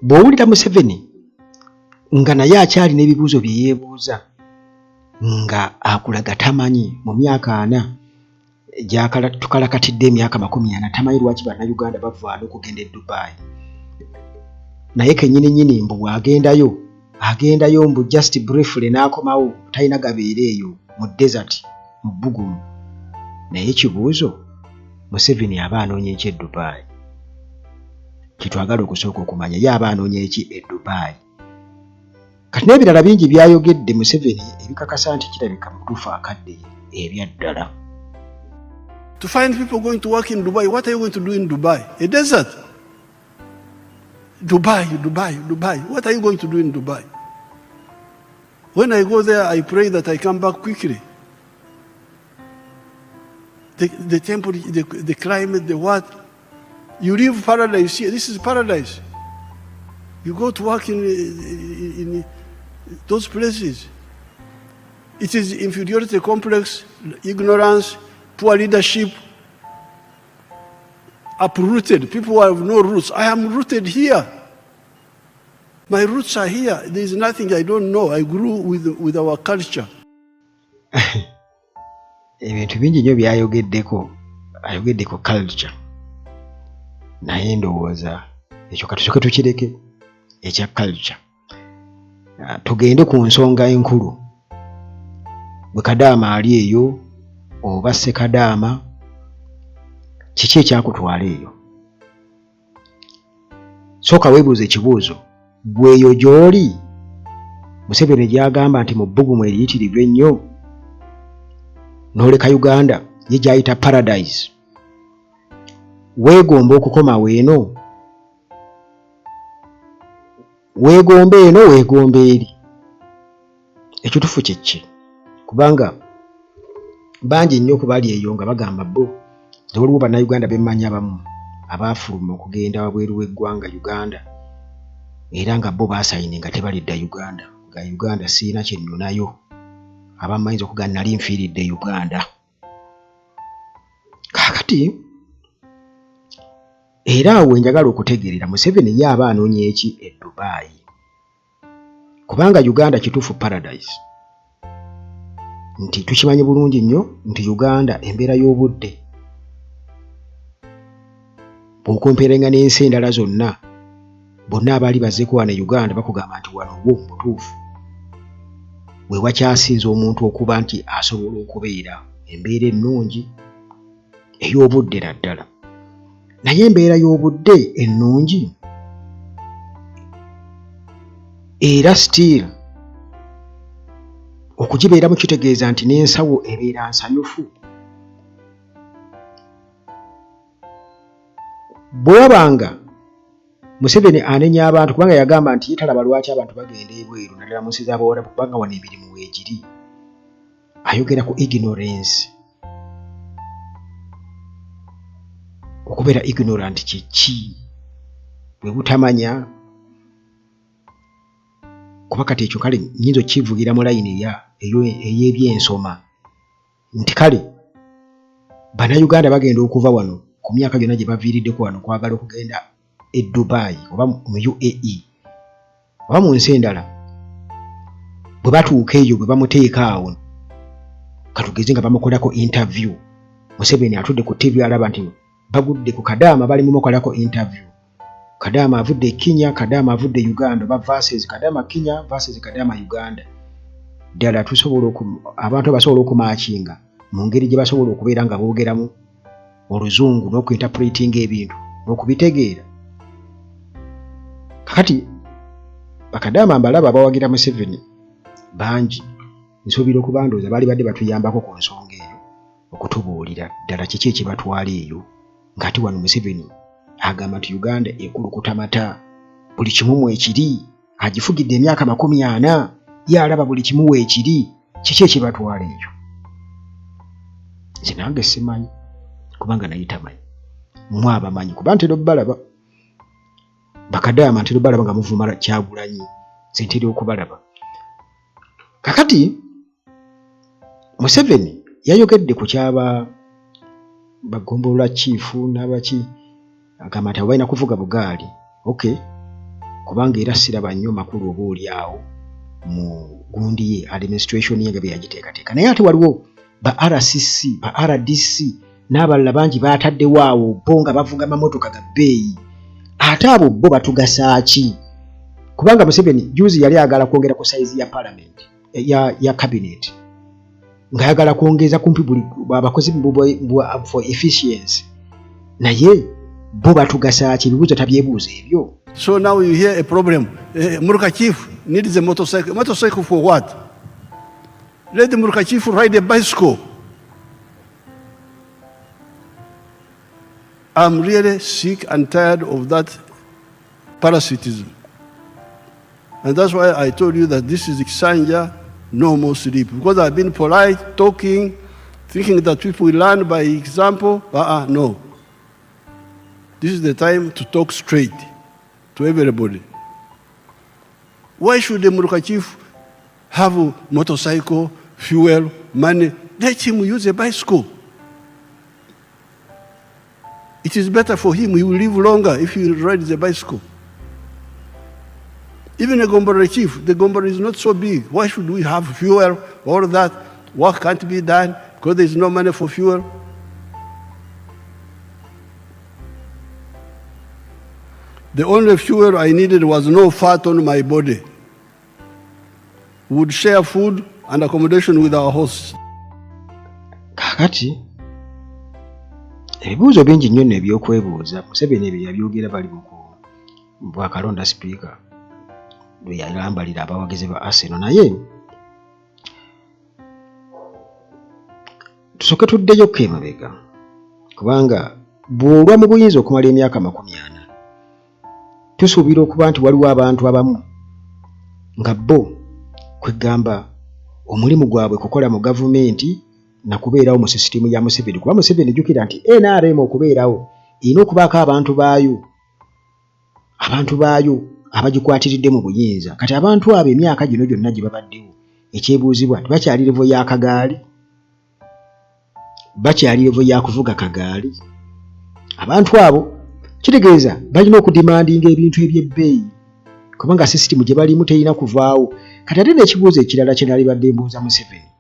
bw'owulira Museveni nga naye akyali n'ebibuuzo bye yeebuuza nga akulaga tamanyi mu myaka 4 tukalakatidde emyaka 40 tamanyi lwaki bannayuganda bavaana okugenda e Dubai. Naye kennyini mbu bw'agendayo mbu just briefly n'akomawo talina gabeera eyo mu desert mu bbugumu. Naye kibuuzo Museveni aba anoonya eki e Dubai? Kitwagala okusooka okumanya ye aba anoonya eki e Dubai. Kati n'ebirala bingi byayogedde Museveni ebikakasa nti kirabika mutuufu akadde ebya ddala. To find people going to work in Dubai, what are you going to do in Dubai? A desert. Dubai. What are you going to do in Dubai? When I go there, I pray that I come back quickly. The temple, the climate, the what? You leave paradise here. This is paradise. You go to work in those places. It is inferiority complex, ignorance, poor leadership, uprooted. People who have no roots. I am rooted here. My roots are here. There is nothing I don't know. I grew with our culture. Ebintu bingi nnyo byayogeddeko culture. Naye ndowooza ekyo katusooke tukireke ekya culture. Tugende ku nsonga enkulu. Bwe Kadaama ali eyo oba Ssekadaama, kiki ekyakutwala eyo? Sooka weebuuze ekibuuzo. Gweyo gy'oli Museveni gy'agamba nti mu bbugumu eriyitirivu ennyo n'oleka Uganda ye gy'ayita paradise. Weegomba okukoma weeno? Weegomba eno weegomba eri? Ekituufu kye kubanga bangi nnyo okubali eyo nga bagamba bo waliwo bannayuganda bemmanyi abamu abaafuluma okugenda wabweru w'eggwanga Uganda era nga bo baasayini nga tebalidda Uganda nga Uganda siina kye nnunayo. Abamu bayinza okugamba nali nfiiridde Uganda. Kaakati era awo njagala okutegeerera Museveni ye aba anoonya eki e Dubai? Kubanga Uganda kituufu paradise. Nti tukimanyi bulungi nnyo nti Uganda embeera y'obudde bw'okumpeerenga n'ensi endala zonna, bonna abaali bazzeeko wano e Uganda bakugamba nti wano wo mutuufu we wakyasinza omuntu okuba nti asobola okubeera embeera ennungi ey'obudde naddala. Naye embeera y'obudde ennungi era still okugibeeramu kitegeeza nti n'ensawo ebeera nsanyufu. Bwe wabanga Museveni anenya abantu kubanga yagamba nti yetalaba lwaki abantu bagenda ebweru naddala mu nsi z'Abawarabu kubanga wano emirimu weegiri. Ayogera ku ignorance. Okubeera ignorant kiki? Bwe butamanya kuba kati ekyo kale nnyinza okkivugira mu layini ey'ebyensoma nti kale bannayuganda bagenda okuva wano ku myaka gyonna gye baviiriddeko wano kwagala okugenda e Dubai oba mu UAE oba mu nsi endala. Bwe batuuka eyo bwe bamuteeka awo katugeze nga bamukolako interview, Museveni atudde ku TV alaba nti bagudde ku Kadaama bali mumukolako interview. Kadaama avudde Kenya, Kadaama avudde Uganda oba versus Kadaama Kenya versus Kadaama Uganda. Ddala tusobola abantu basobola okumaakinga mu ngeri gye basobola okubeera nga boogeramu oluzungu n'okuinterpretinga ebintu n'okubitegeera. Kakati bakadaama mbalaba abawagira Museveni bangi nsuubira okubandooza baali badde batuyambako ku nsonga eyo okutubuulira ddala kiki ekibatwala eyo ng'ati wano Museveni agamba nti Uganda ekulukuta mata buli kimu mwekiri agifugidde emyaka 40 ye alaba buli kimu weekiri. Kiki ekibatwala ekyo? Nze nange simanyi kubanga naye tamanyi mmwe abamanyi kuba ntera balaba bakadaama ntera balaba nga muvuma Kyagulanyi ntera okubalaba. Kakati Museveni yayogedde ku kyaba bagombolola chief n'abaki agamba nti balina kuvuga bugaali. Okay, kubanga era siraba nnyo makulu oba oli awo mu gundi ye administration ye nga bwe yagiteekateeka. Naye ate waliwo ba RCC, ba RDC n'abalala bangi baataddewo awo bo nga bavuga amamotoka ga bbeeyi. Ate abo bo batugasa ki? Kubanga Museveni juzi yali agala kwongera ku size ya parliament ya cabinet, ngayagala kwongeza kumpi buli abakozi for efficiency. Naye bo batugasa ki? Ebibuuzo tabyebuuza ebyo. So now you hear a problem. Murka chief needs a motorcycle. Motorcycle for what? Let the Murka chief ride a bicycle. I'm really sick and tired of that parasitism. And that's why I told you that this is Kisanja, no more sleep. Because I've been polite, talking, thinking that people will learn by example. No. This is the time to talk straight to everybody. Why should the Murka chief have a motorcycle, fuel, money? Let him use a bicycle. It is better for him. He will live longer if he rides a bicycle. Even a Gombora chief, the Gombora is not so big. Why should we have fuel? All that work can't be done because there is no money for fuel. The only fuel I needed was no fat on my body. We would share food and accommodation with our hosts. Kakati ebibuuzo bingi nnyo ebyokwebuuza. Museveni ebyo yabyogera bali mu bwakalonda speaker lwe yalambalira abawagizi ba Arsenal. Naye tusooke tuddeyoko emabega, kubanga bw'olwa mu buyinza okumala emyaka 40 tusuubira okuba nti waliwo abantu abamu nga bo kwegamba omulimu gwabwe kukola mu gavumenti na kubeerawo mu sisitimu ya Museveni. Kuba Museveni jjukira nti NRM okubeerawo erina okubaako abantu baayo abagikwatiridde mu buyinza. Kati abantu abo emyaka gino gyonna gye babaddewo, ekyebuuzibwa tebakyali levo ya kagaali, bakyali levo ya kuvuga kagaali. Abantu abo kitegeeza balina okudimandinga ebintu eby'ebbeeyi, kubanga sisitimu gye balimu terina kuvaawo. Kati ate n'ekibuuzo ekirala kye nali badde mbuuza Museveni,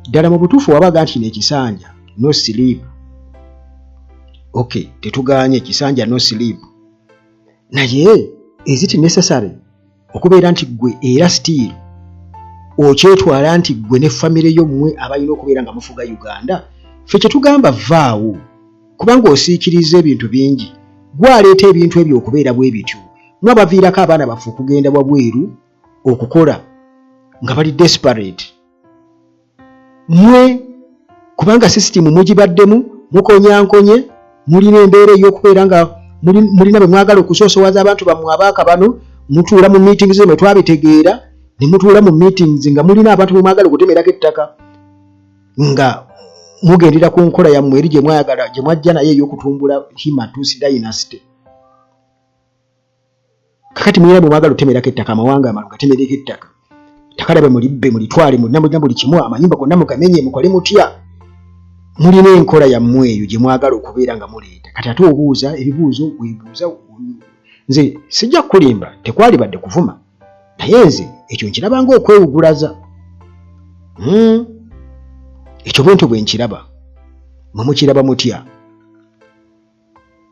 ddala mu butuufu wabaga nti n'ekisanja no sleep. Okay, tetuganye ekisanja no sleep. Naye is it necessary okubeera nti gwe era still okyetwala nti gwe ne famire yo mmwe abalina okubeera nga mufuga Uganda? Ffe kye tugamba vaawo, kubanga osiikiriza ebintu bingi. Gwaleeta ebintu ebyo okubeera bwe bityo, mwabaviirako abaana baffe okugenda wabweru okukola nga bali desperate. Mwe kubanga system mugibaddemu mukonyankonye, mulina embeera ey'okubeera nga mulina bwe mwagala okusoosowaza abantu bammwe abaaka bano, mutuula mu meetings mwe twabitegeera, ne mutuula mu meetings nga mulina abantu bwe mwagala okutemerako ettaka, nga mugendera ku nkola yammwe eri gye mwagala gye mwajja naye ey'okutumbula Himatusi dynasty. Kakati mulina bwe mwagala okutemerako ettaka, amawanga amalungi gatemereko ettaka, ettaka lyabe mulibbe mulitwale mulina buli kimu, amayumba gonna mugamenye, mukole mutya. Mulina enkola yammwe eyo gye mwagala okubeera nga muleeta. Kati ate obuuza ebibuuzo weebuuza. Nze sijja kulimba, tekwali badde kuvuma, naye nze ekyo nkirabanga okwewugulaza. Ekyo bwento bwe nkiraba, mwe mukiraba mutya?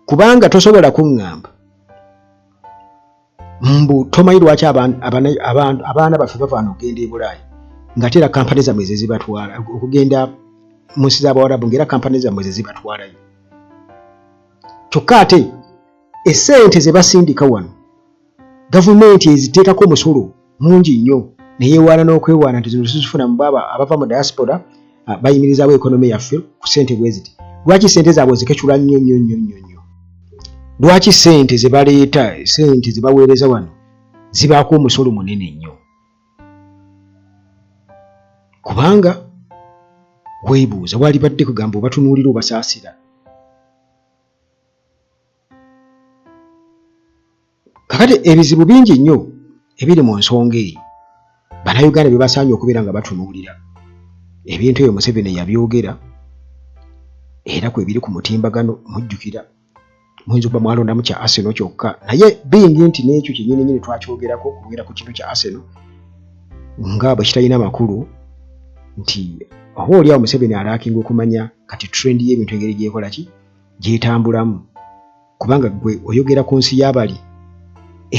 Kubanga tosobola kuŋŋamba mbu tomanyi lwaki abaana baffe bavaana okugenda e Bulaaya ng'ate era kampani zammwe ze zibatwala okugenda mu nsi z'Abawarabu, ng'era kampani zammwe ze zibatwalayo. Kyokka ate essente ze basindika wano gavumenti eziteekako omusolo mungi nnyo, neyeewaana n'okwewaana nti zino zifuna mu baba abava mu diaspora bayimirizaawo ekonomi yaffe ku ssente bwe ziti. Lwaki ssente zaabwe zikecula nnyo? Lwaki ssente ze baleeta, ssente ze baweereza wano zibaako omusolo munene nnyo? Kubanga weebuuza wali badde kugamba obatunuulira obasaasira. Kakati ebizibu bingi nnyo ebiri mu nsonga eyo, Bannayuganda bye basaanye okubeera nga batunuulira. Ebintu ebyo Museveni yabyogera era kwe biri ku mutimbagano. Mujjukira muyinza okuba mwalondamu kya Arsenal kyokka naye bingi nti n'ekyo kyennyini twakyogerako okugera ku kintu kya Arsenal nga bwe kitalina makulu nti oba oliawo Museveni alaakinga okumanya kati trend y'ebintu engeri gyekola ki gyetambulamu kubanga gwe oyogera ku nsi y'abali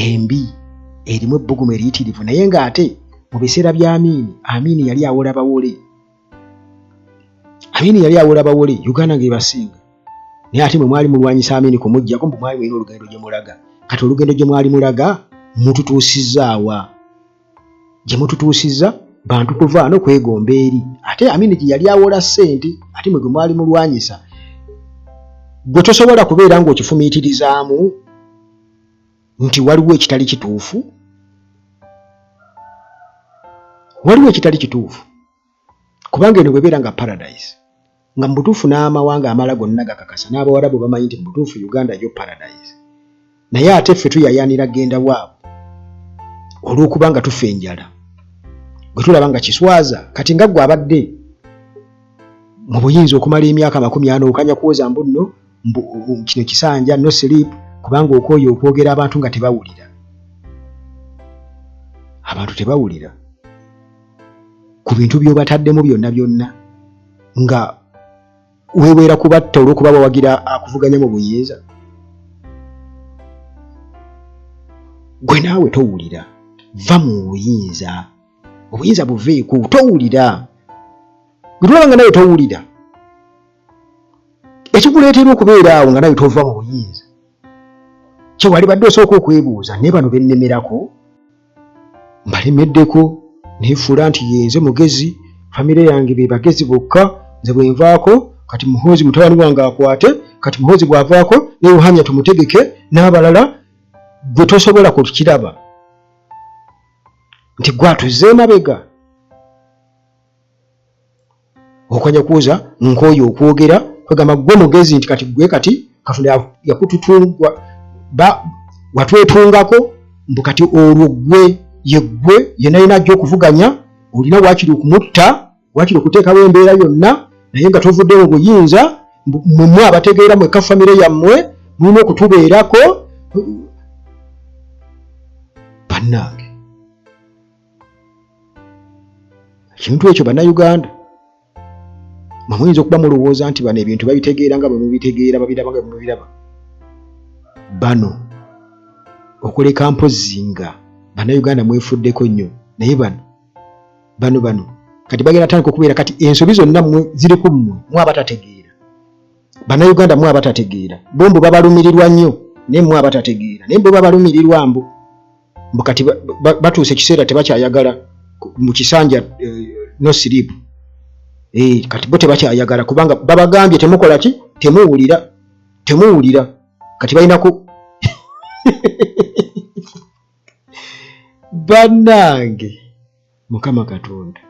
embi erimu ebbugumu eriyitirivu naye ng'ate mu biseera bya Amini yali awola bawole Uganda ng'ebasinga naye ate mwe mwali mulwanyisa Amini kumuggyako mbu mwali mulina olugendo gye mulaga kati olugendo gye mwali mulaga mututuusizza gye mututuusizza bantu kuva no kwegomba eri ate Amini gye yali awola ssente ate mwe gwe mwali mulwanyisa gwe tosobola kubeera ng'okifumiitirizaamu nti waliwo ekitali kituufu kubanga eno bwebeera nga paradise nga mu butuufu n'amawanga amala gonna gakakasa n'abawarabu bamanyi nti mu butuufu Uganda yo paradise naye ate ffe tuyayaanira genda bwabo olw'okuba nga tufa enjala gwe tulaba nga kiswaza kati nga gwe abadde mu buyinza okumala emyaka 40 okanya kuwoza mbunno kino kisanja no sleep kubanga okooye okwogera abantu nga tebawulira ku bintu by'obataddemu byonna nga weeweera kubatta olw'okuba bawagira akuvuganya mu buyinza gwe naawe towulira va mu buyinza obuyinza buveeku towulira gwe tulaba nga nawe towulira ekikuleetera okubeera awo nga nawe tova mu buyinza kye wali badde osooka okwebuuza naye bano bennemerako mbalemeddeko neefuula nti yenze mugezi famire yange be bagezi bokka nze bwe nvaako kati Muhoozi mutabani wange akwate kati Muhoozi bw'avaako ne Yohanya tumutegeke n'abalala gwe tosobola kukiraba nti gwatuzze emabega okanya kuuza nkooyo okwogera kwegamba gwe mugezi nti kati gwe kati Katonda yakututungwa watwetungako mbu kati olwo gwe yenna alina ajja okuvuganya olina waakiri okumutta waakiri okuteekawo embeera yonna naye nga tovudde mu buyinza mmwe abategeera mwekka famire yammwe mulina okutubeerako bannange ekintu ekyo bannayuganda mwe muyinza okuba mulowooza nti bano ebintu babitegeera nga bwe mubitegeera babiraba nga bwe mubiraba bano okuleka mpozzi nga bannayuganda mwefuddeko nnyo naye bano kati bagenda tandika okubeera kati ensobi zonna mmwe ziri ku mmwe mwe abatategeera bannayuganda mwe abatategeera bombo babalumirirwa nnyo naye mwe abatategeera naye bo babalumirirwa mbu kati batuuse ekiseera tebakyayagala mu kisanja no sleep kati bo tebakyayagala kubanga babagambye temukola ki temuwulira kati balinaku bannange Mukama Katonda